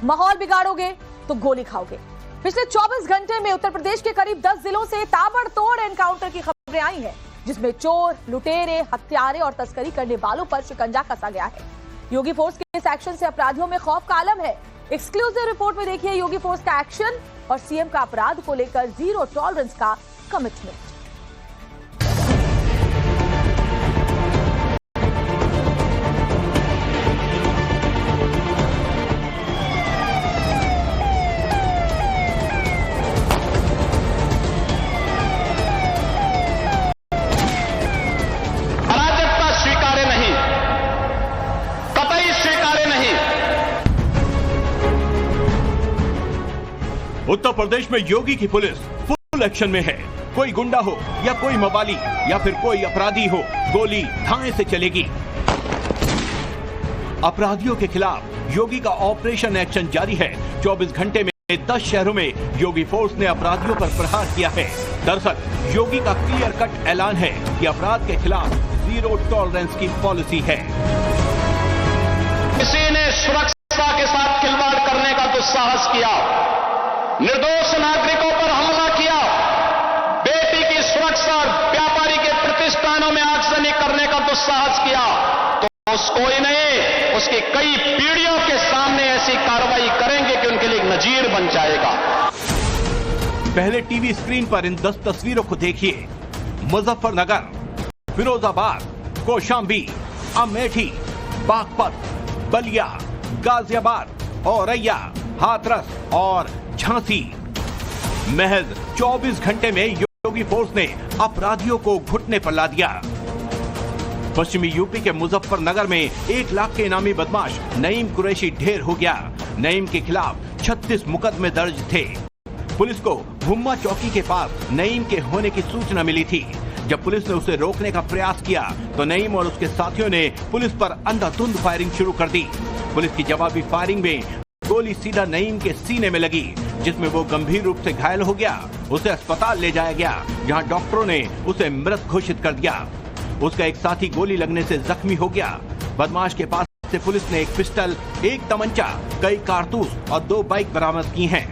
माहौल बिगाड़ोगे तो गोली खाओगे। पिछले 24 घंटे में उत्तर प्रदेश के करीब 10 जिलों से ताबड़तोड़ एनकाउंटर की खबरें आई हैं, जिसमें चोर, लुटेरे, हत्यारे और तस्करी करने वालों पर शिकंजा कसा गया है। योगी फोर्स के इस एक्शन से अपराधियों में खौफ का आलम है। एक्सक्लूसिव रिपोर्ट में देखिए योगी फोर्स का एक्शन और सीएम का अपराध को लेकर जीरो टॉलरेंस का कमिटमेंट। उत्तर प्रदेश में योगी की पुलिस फुल एक्शन में है। कोई गुंडा हो या कोई मवाली या फिर कोई अपराधी हो, गोली धाए से चलेगी। अपराधियों के खिलाफ योगी का ऑपरेशन एक्शन जारी है। 24 घंटे में 10 शहरों में योगी फोर्स ने अपराधियों पर प्रहार किया है। दरअसल योगी का क्लियर कट ऐलान है कि अपराध के खिलाफ जीरो टॉलरेंस की पॉलिसी है। किसी ने सुरक्षा के साथ खिलवाड़ करने का दुस्साहस किया, निर्दोष नागरिकों पर हमला किया, बेटी की सुरक्षा, व्यापारी के प्रतिष्ठानों में आगजनी करने का दुस्साहस किया, तो उसको ही नहीं, उसकी कई पीढ़ियों के सामने ऐसी कार्रवाई करेंगे कि उनके लिए एक नजीर बन जाएगा। पहले टीवी स्क्रीन पर इन 10 तस्वीरों को देखिए। मुजफ्फरनगर, फिरोजाबाद, कौशाम्बी, अमेठी, बागपत, बलिया, गाजियाबाद, औरैया, हाथरस और झांसी। महज 24 घंटे में योगी फोर्स ने अपराधियों को घुटने पर ला दिया। पश्चिमी यूपी के मुजफ्फरनगर में 1 लाख के इनामी बदमाश नईम कुरैशी ढेर हो गया। नईम के खिलाफ 36 मुकदमे दर्ज थे। पुलिस को भुम्मा चौकी के पास नईम के होने की सूचना मिली थी। जब पुलिस ने उसे रोकने का प्रयास किया तो नईम और उसके साथियों ने पुलिस पर अंधाधुंध फायरिंग शुरू कर दी। पुलिस की जवाबी फायरिंग में गोली सीधा नईम के सीने में लगी, जिसमें वो गंभीर रूप से घायल हो गया। उसे अस्पताल ले जाया गया, जहां डॉक्टरों ने उसे मृत घोषित कर दिया। उसका एक साथी गोली लगने से जख्मी हो गया। बदमाश के पास से पुलिस ने 1 पिस्टल, 1 तमंचा, कई कारतूस और 2 बाइक बरामद की हैं।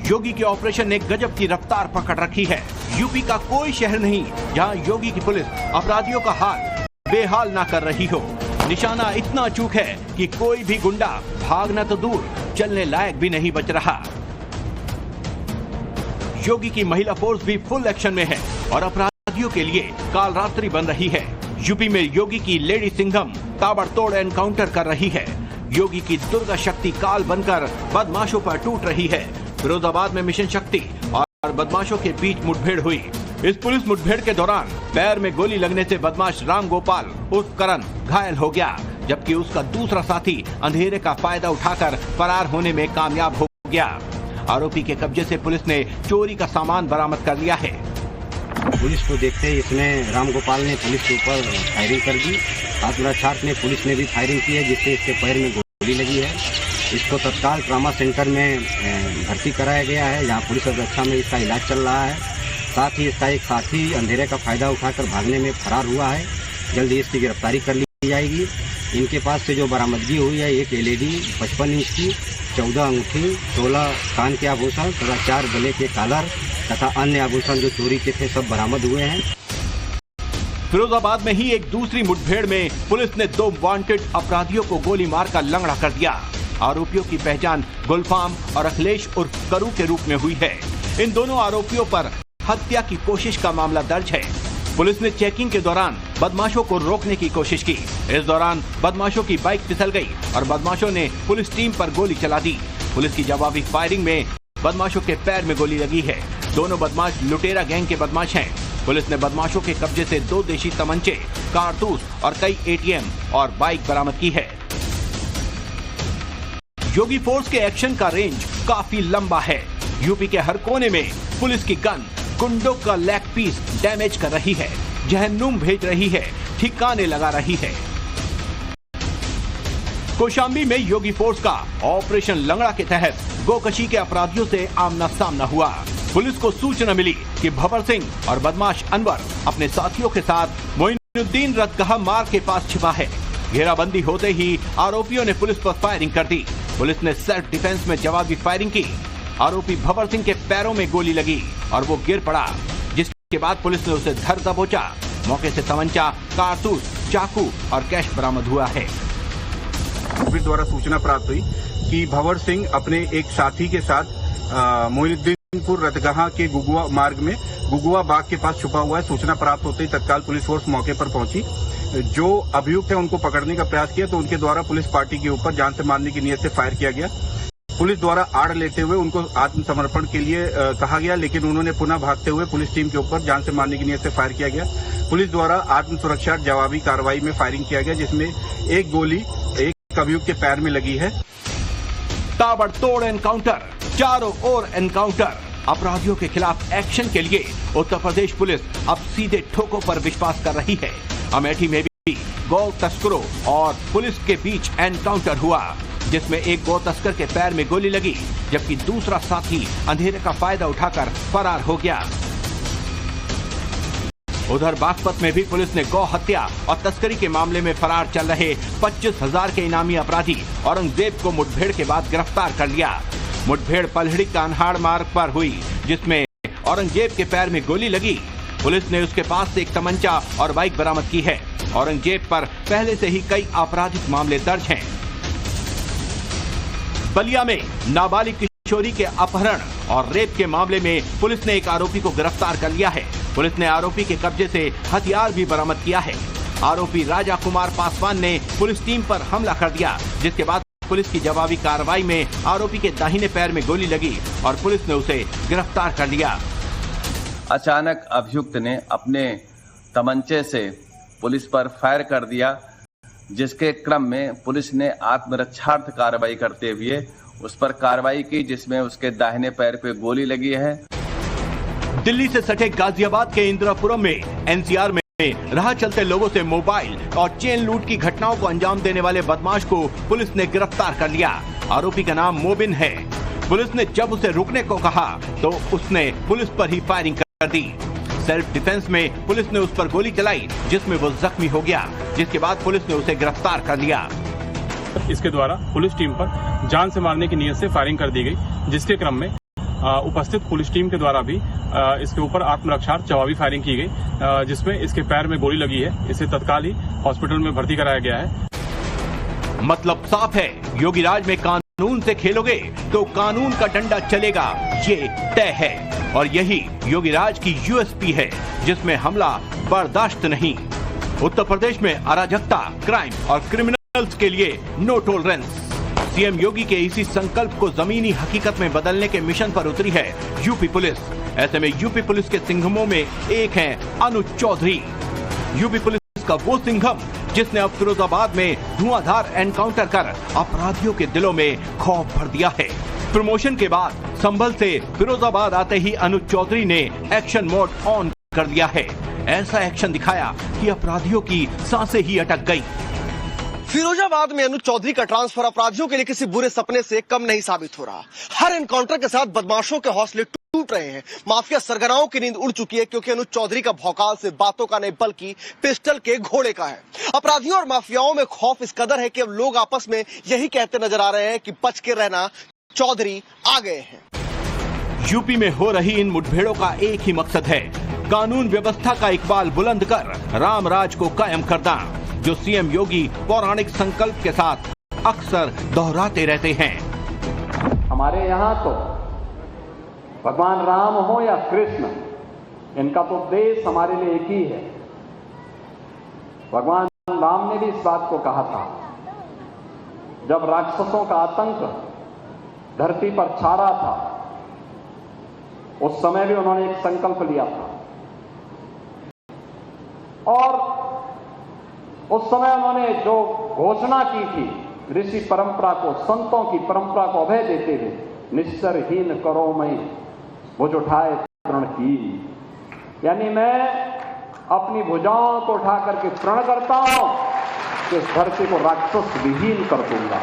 योगी के ऑपरेशन ने गजब की रफ्तार पकड़ रखी है। यूपी का कोई शहर नहीं जहां योगी की पुलिस अपराधियों का हाल बेहाल ना कर रही हो। निशाना इतना अचूक है कि कोई भी गुंडा भागना तो दूर, चलने लायक भी नहीं बच रहा। योगी की महिला फोर्स भी फुल एक्शन में है और अपराधियों के लिए कालरात्रि बन रही है। यूपी में योगी की लेडी सिंघम ताबड़तोड़ एनकाउंटर कर रही है। योगी की दुर्गा शक्ति काल बनकर बदमाशों पर टूट रही है। फिरोजाबाद में मिशन शक्ति और बदमाशों के बीच मुठभेड़ हुई। इस पुलिस मुठभेड़ के दौरान पैर में गोली लगने से बदमाश राम गोपाल उर्फ करण घायल हो गया, जबकि उसका दूसरा साथी अंधेरे का फायदा उठाकर फरार होने में कामयाब हो गया। आरोपी के कब्जे से पुलिस ने चोरी का सामान बरामद कर लिया है। पुलिस को देखते ही इसने राम गोपाल ने पुलिस के ऊपर फायरिंग कर दी। हाथ छाट में पुलिस ने भी फायरिंग की है, जिससे इसके पैर में गोली लगी है। इसको तत्काल ट्रामा सेंटर में भर्ती कराया गया है, जहाँ पुलिस अवस्था में इसका इलाज चल रहा है। साथ ही इसका एक साथी अंधेरे का फायदा उठाकर भागने में फरार हुआ है। जल्दी इसकी गिरफ्तारी कर ली जाएगी। इनके पास से जो बरामदगी हुई है, एक LED 55 इंच की, 14 अंगूठी, 16 कान के आभूषण तथा 4 गले के कॉलर तथा अन्य आभूषण जो चोरी के थे सब बरामद हुए हैं। फिरोजाबाद में ही एक दूसरी मुठभेड़ में पुलिस ने 2 वांटेड अपराधियों को गोली मारकर लंगड़ा कर दिया। आरोपियों की पहचान गुलफाम और अखिलेश उर्फ करू के रूप में हुई है। इन दोनों आरोपियों पर हत्या की कोशिश का मामला दर्ज है। पुलिस ने चेकिंग के दौरान बदमाशों को रोकने की कोशिश की। इस दौरान बदमाशों की बाइक फिसल गई और बदमाशों ने पुलिस टीम पर गोली चला दी। पुलिस की जवाबी फायरिंग में बदमाशों के पैर में गोली लगी है। दोनों बदमाश लुटेरा गैंग के बदमाश हैं। पुलिस ने बदमाशों के कब्जे से 2 देशी तमंचे, कारतूस और कई ATM और बाइक बरामद की है। योगी फोर्स के एक्शन का रेंज काफी लंबा है। यूपी के हर कोने में पुलिस की गन गुंडों का लेग पीस डैमेज कर रही है, जहन्नुम भेज रही है, ठिकाने लगा रही है। कौशाम्बी में योगी फोर्स का ऑपरेशन लंगड़ा के तहत गोकशी के अपराधियों से आमना सामना हुआ। पुलिस को सूचना मिली कि भवर सिंह और बदमाश अनवर अपने साथियों के साथ मोइनुद्दीन रतगहा मार्ग के पास छिपा है। घेराबंदी होते ही आरोपियों ने पुलिस पर फायरिंग कर दी। पुलिस ने सेल्फ डिफेंस में जवाबी फायरिंग की। आरोपी भंवर सिंह के पैरों में गोली लगी और वो गिर पड़ा, जिसके बाद पुलिस ने उसे धर दबोचा। मौके से तमंचा, कारतूस, चाकू और कैश बरामद हुआ है। द्वारा सूचना प्राप्त हुई कि भंवर सिंह अपने एक साथी के साथ मोइनुद्दीनपुर रतगहा के गुगुआ मार्ग में गुगुआ बाग के पास छुपा हुआ है। सूचना प्राप्त होते ही तत्काल पुलिस फोर्स मौके पर पहुंची। जो अभियुक्त है उनको पकड़ने का प्रयास किया तो उनके द्वारा पुलिस पार्टी के ऊपर जान से मारने की नीयत से फायर किया गया। पुलिस द्वारा आड़ लेते हुए उनको आत्मसमर्पण के लिए कहा गया, लेकिन उन्होंने पुनः भागते हुए पुलिस टीम के ऊपर जान से मारने की नीयत से फायर किया गया। पुलिस द्वारा आत्मसुरक्षा जवाबी कार्रवाई में फायरिंग किया गया, जिसमें एक गोली एक अभियुक्त के पैर में लगी है। ताबड़तोड़ एनकाउंटर, चारों ओर एनकाउंटर। अपराधियों के खिलाफ एक्शन के लिए उत्तर प्रदेश पुलिस अब सीधे ठोकों पर विश्वास कर रही है। अमेठी में भी गौ तस्करों और पुलिस के बीच एनकाउंटर हुआ, जिसमें एक गौ तस्कर के पैर में गोली लगी, जबकि दूसरा साथी अंधेरे का फायदा उठाकर फरार हो गया। उधर बागपत में भी पुलिस ने गौ हत्या और तस्करी के मामले में फरार चल रहे 25,000 के इनामी अपराधी औरंगजेब को मुठभेड़ के बाद गिरफ्तार कर लिया। मुठभेड़ पलहड़ी कान्हाड़ मार्ग पर हुई, जिसमें औरंगजेब के पैर में गोली लगी। पुलिस ने उसके पास से एक तमंचा और बाइक बरामद की है। औरंगजेब पर पहले से ही कई आपराधिक मामले दर्ज हैं। बलिया में नाबालिग किशोरी के अपहरण और रेप के मामले में पुलिस ने एक आरोपी को गिरफ्तार कर लिया है। पुलिस ने आरोपी के कब्जे से हथियार भी बरामद किया है। आरोपी राजा कुमार पासवान ने पुलिस टीम पर हमला कर दिया, जिसके बाद पुलिस की जवाबी कार्रवाई में आरोपी के दाहिने पैर में गोली लगी और पुलिस ने उसे गिरफ्तार कर लिया। अचानक अभियुक्त ने अपने तमंचे से पुलिस पर फायर कर दिया, जिसके क्रम में पुलिस ने आत्मरक्षार्थ कार्रवाई करते हुए उस पर कार्रवाई की, जिसमें उसके दाहिने पैर पे गोली लगी है। दिल्ली से सटे गाजियाबाद के इंदिरापुरम में एनसीआर में राह चलते लोगों से मोबाइल और चेन लूट की घटनाओं को अंजाम देने वाले बदमाश को पुलिस ने गिरफ्तार कर लिया। आरोपी का नाम मोबिन है। पुलिस ने जब उसे रुकने को कहा तो उसने पुलिस पर ही फायरिंग कर दी। सेल्फ डिफेंस में पुलिस ने उस पर गोली चलाई, जिसमें वो जख्मी हो गया, जिसके बाद पुलिस ने उसे गिरफ्तार कर लिया। इसके द्वारा पुलिस टीम पर जान से मारने की नीयत से फायरिंग कर दी गई, जिसके क्रम में उपस्थित पुलिस टीम के द्वारा भी इसके ऊपर आत्मरक्षार्थ जवाबी फायरिंग की गई, जिसमें इसके पैर में गोली लगी है। इसे तत्काल ही हॉस्पिटल में भर्ती कराया गया है। मतलब साफ है, योगी राज में कानून से खेलोगे तो कानून का डंडा चलेगा, ये तय है। और यही योगी राज की यूएसपी है, जिसमें हमला बर्दाश्त नहीं। उत्तर प्रदेश में अराजकता, क्राइम और क्रिमिनल्स के लिए नो टॉलरेंस। सीएम योगी के इसी संकल्प को जमीनी हकीकत में बदलने के मिशन पर उतरी है यूपी पुलिस। ऐसे में यूपी पुलिस के सिंघमों में एक हैं अनुज चौधरी। यूपी पुलिस का वो सिंघम जिसने अब फिरोजाबाद में धुआंधार एनकाउंटर कर अपराधियों के दिलों में खौफ भर दिया है। प्रमोशन के बाद संभल से फिरोजाबाद आते ही अनुज चौधरी ने एक्शन मोड ऑन कर दिया है। ऐसा एक्शन दिखाया कि अपराधियों की सांसें ही अटक गई। फिरोजाबाद में अनुज चौधरी का ट्रांसफर अपराधियों के लिए किसी बुरे सपने से कम नहीं साबित हो रहा। हर एनकाउंटर के साथ बदमाशों के हौसले टूट रहे हैं। माफिया सरगनाओं की नींद उड़ चुकी है, क्योंकि अनुज चौधरी का भौकाल से बातों का नहीं बल्कि पिस्टल के घोड़े का है। अपराधियों और माफियाओं में खौफ इस कदर है कि अब लोग आपस में यही कहते नजर आ रहे हैं कि बच के रहना, चौधरी आ गए हैं। यूपी में हो रही इन मुठभेड़ों का एक ही मकसद है, कानून व्यवस्था का इकबाल बुलंद कर राम राज को कायम करना, जो सीएम योगी पौराणिक संकल्प के साथ अक्सर दोहराते रहते हैं। हमारे यहाँ तो भगवान राम हो या कृष्ण, इनका तो उद्देश्य हमारे लिए एक ही है। भगवान राम ने भी इस बात को कहा था, जब राक्षसों का आतंक धरती पर छा रहा था, उस समय भी उन्होंने एक संकल्प लिया था और उस समय उन्होंने जो घोषणा की थी, ऋषि परंपरा को, संतों की परंपरा को अभय देते हुए, निस्सरहीन करो मैं भुज उठाए तृणहीन, यानी मैं अपनी भुजाओं को उठा करके प्रण करता हूं कि इस धरती को राक्षस विहीन कर दूंगा।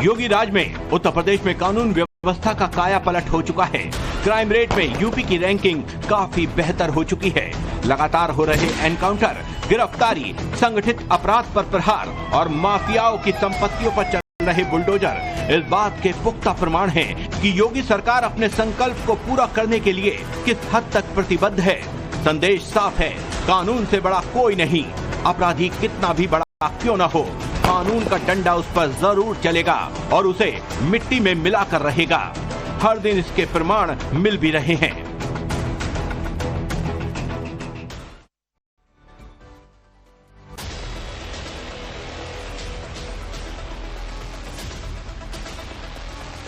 योगी राज में उत्तर प्रदेश में कानून व्यवस्था का काया पलट हो चुका है। क्राइम रेट में यूपी की रैंकिंग काफी बेहतर हो चुकी है। लगातार हो रहे एनकाउंटर, गिरफ्तारी, संगठित अपराध पर प्रहार और माफियाओं की संपत्तियों पर रहे बुलडोजर इस बात के पुख्ता प्रमाण हैं कि योगी सरकार अपने संकल्प को पूरा करने के लिए किस हद तक प्रतिबद्ध है। संदेश साफ है, कानून से बड़ा कोई नहीं। अपराधी कितना भी बड़ा क्यों न हो, कानून का डंडा उस पर जरूर चलेगा और उसे मिट्टी में मिलाकर रहेगा। हर दिन इसके प्रमाण मिल भी रहे हैं।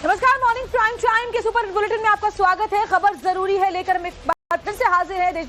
नमस्कार, मॉर्निंग प्राइम टाइम के सुपर बुलेटिन में आपका स्वागत है। खबर जरूरी है लेकर हम एक बार फिर से हाजिर है। देश